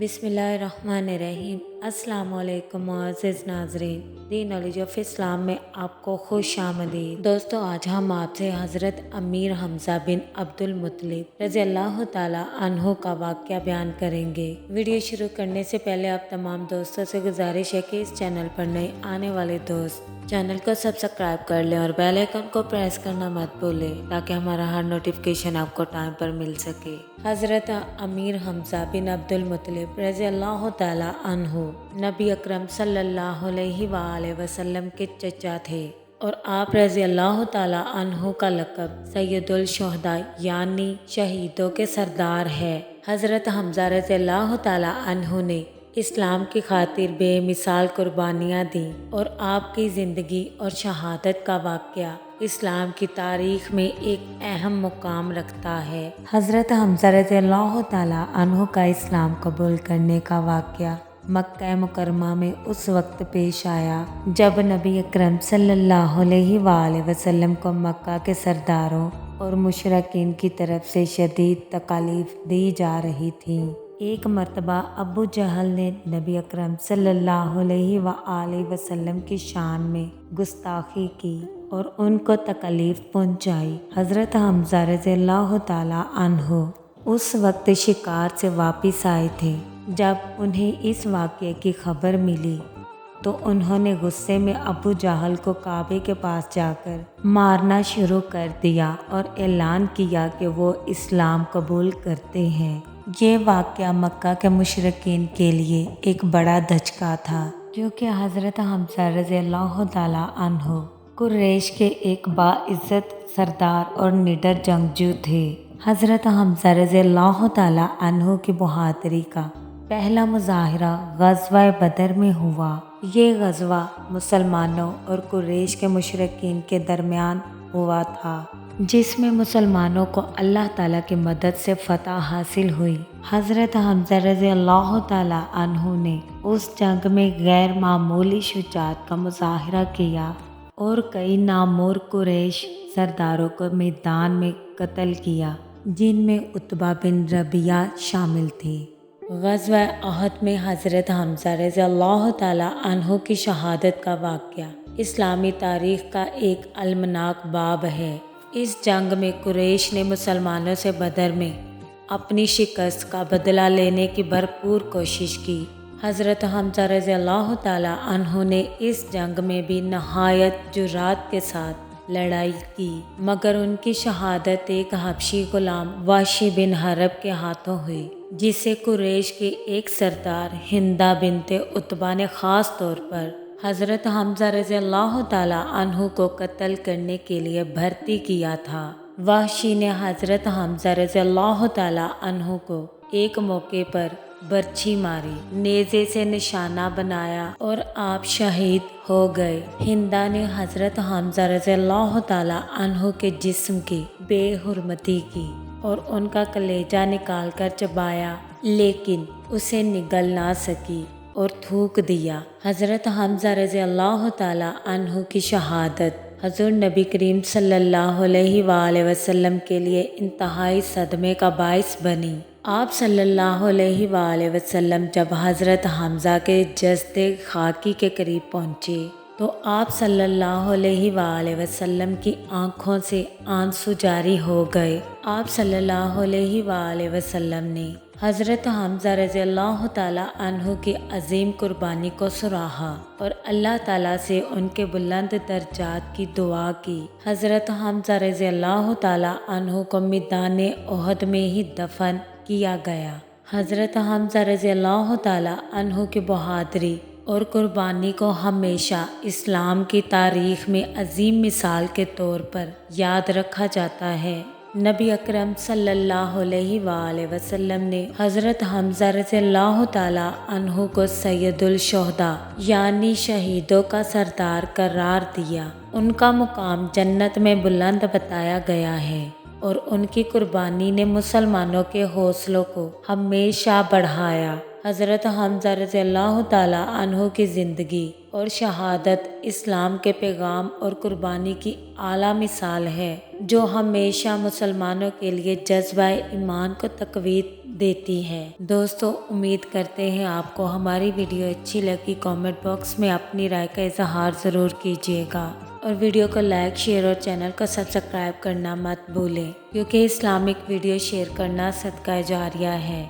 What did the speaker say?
بسم اللہ الرحمن الرحیم۔ السلام علیکم معزز ناظرین، دی نالج آف اسلام میں آپ کو خوش آمدید۔ دوستو، آج ہم آپ سے حضرت امیر حمزہ بن عبد المطلب رضی اللہ تعالی عنہ کا واقعہ بیان کریں گے۔ ویڈیو شروع کرنے سے پہلے آپ تمام دوستوں سے گزارش ہے کہ اس چینل پر نئے آنے والے دوست چینل کو سبسکرائب کر لیں اور بیل آئیکن کو پریس کرنا مت بھولیں تاکہ ہمارا ہر نوٹیفیکیشن آپ کو ٹائم پر مل سکے۔ حضرت امیر حمزہ بن عبد المطلب رضی اللہ تعالی عنہ نبی اکرم صلی اللہ علیہ وآلہ وسلم کے چچا تھے اور آپ رضی اللہ تعالی عنہ کا لقب سید الشہداء یعنی شہیدوں کے سردار ہے۔ حضرت حمزہ رضی اللہ تعالی عنہ نے اسلام کی خاطر بے مثال قربانیاں دیں اور آپ کی زندگی اور شہادت کا واقعہ اسلام کی تاریخ میں ایک اہم مقام رکھتا ہے۔ حضرت حمزہ رضی اللہ تعالی عنہ کا اسلام قبول کرنے کا واقعہ مکہ مکرمہ میں اس وقت پیش آیا جب نبی اکرم صلی اللہ علیہ وآلہ وسلم کو مکہ کے سرداروں اور مشرکین کی طرف سے شدید تکالیف دی جا رہی تھیں۔ ایک مرتبہ ابو جہل نے نبی اکرم صلی اللہ علیہ وآلہ وسلم کی شان میں گستاخی کی اور ان کو تکلیف پہنچائی۔ حضرت حمزہ رضی اللہ تعالی عنہ اس وقت شکار سے واپس آئے تھے۔ جب انہیں اس واقعے کی خبر ملی تو انہوں نے غصے میں ابو جہل کو کعبے کے پاس جا کر مارنا شروع کر دیا اور اعلان کیا کہ وہ اسلام قبول کرتے ہیں۔ یہ واقعہ مکہ کے مشرکین کے لیے ایک بڑا دھچکا تھا کیونکہ حضرت حمزہ رضی اللہ تعالی عنہ قریش کے ایک باعزت سردار اور نڈر جنگجو تھے۔ حضرت حمزہ رضی اللہ تعالی عنہ کی بہادری کا پہلا مظاہرہ غزوہ بدر میں ہوا۔ یہ غزوہ مسلمانوں اور قریش کے مشرکین کے درمیان ہوا تھا جس میں مسلمانوں کو اللہ تعالیٰ کی مدد سے فتح حاصل ہوئی۔ حضرت حمزہ رضی اللہ تعالی عنہ نے اس جنگ میں غیر معمولی شجاعت کا مظاہرہ کیا اور کئی نامور قریش سرداروں کو میدان میں قتل کیا جن میں عتبہ بن ربیعہ شامل تھے۔ غزوہ احد میں حضرت حمزہ رضی اللہ تعالی عنہ کی شہادت کا واقعہ اسلامی تاریخ کا ایک المناک باب ہے۔ اس جنگ میں قریش نے مسلمانوں سے بدر میں اپنی شکست کا بدلہ لینے کی بھرپور کوشش کی۔ حضرت حمزہ رضی اللہ تعالی عنہ نے اس جنگ میں بھی نہایت جرأت کے ساتھ لڑائی کی مگر ان کی شہادت ایک حبشی غلام وحشی بن حرب کے ہاتھوں ہوئی جسے قریش کے ایک سردار ہندہ بنت عتبہ نے خاص طور پر حضرت حمزہ رضی اللہ تعالی عنہ کو قتل کرنے کے لیے بھرتی کیا تھا۔ وحشی نے حضرت حمزہ رضی اللہ تعالی عنہ کو ایک موقع پر برچھی ماری، نیزے سے نشانہ بنایا اور آپ شہید ہو گئے۔ ہندہ نے حضرت حمزہ رضی اللہ تعالی عنہ کے جسم کی بے حرمتی کی اور ان کا کلیجہ نکال کر چبایا لیکن اسے نگل نہ سکی اور تھوک دیا۔ حضرت حمزہ رضی اللہ تعالی عنہ کی شہادت حضور نبی کریم صلی اللہ علیہ وآلہ وسلم کے لیے انتہائی صدمے کا باعث بنی۔ آپ صلی اللہ علیہ وآلہ وسلم جب حضرت حمزہ کے جسد خاکی کے قریب پہنچے تو آپ صلی اللہ علیہ وآلہ وسلم کی آنکھوں سے آنسو جاری ہو گئے۔ آپ صلی اللہ علیہ وآلہ وسلم نے حضرت حمزہ رضی اللہ تعالی عنہ کی عظیم قربانی کو سراہا اور اللہ تعالیٰ سے ان کے بلند درجات کی دعا کی۔ حضرت حمزہ رضی اللہ تعالی عنہ کو میدان احد میں ہی دفن کیا گیا۔ حضرت حمزہ رضی اللہ تعالی عنہ کی بہادری اور قربانی کو ہمیشہ اسلام کی تاریخ میں عظیم مثال کے طور پر یاد رکھا جاتا ہے۔ نبی اکرم صلی اللہ علیہ وآلہ وسلم نے حضرت حمزہ رضی اللہ تعالی عنہ کو سید الشہداء یعنی شہیدوں کا سردار قرار دیا۔ ان کا مقام جنت میں بلند بتایا گیا ہے اور ان کی قربانی نے مسلمانوں کے حوصلوں کو ہمیشہ بڑھایا۔ حضرت حمزہ رضی اللہ تعالی عنہ کی زندگی اور شہادت اسلام کے پیغام اور قربانی کی اعلیٰ مثال ہے جو ہمیشہ مسلمانوں کے لیے جذبہ ایمان کو تقویت دیتی ہے۔ دوستو امید کرتے ہیں آپ کو ہماری ویڈیو اچھی لگی۔ کامنٹ باکس میں اپنی رائے کا اظہار ضرور کیجیے گا اور ویڈیو کو لائک شیئر اور چینل کو سبسکرائب کرنا مت بھولیں، کیونکہ اسلامک ویڈیو شیئر کرنا صدقہ جاریہ ہے۔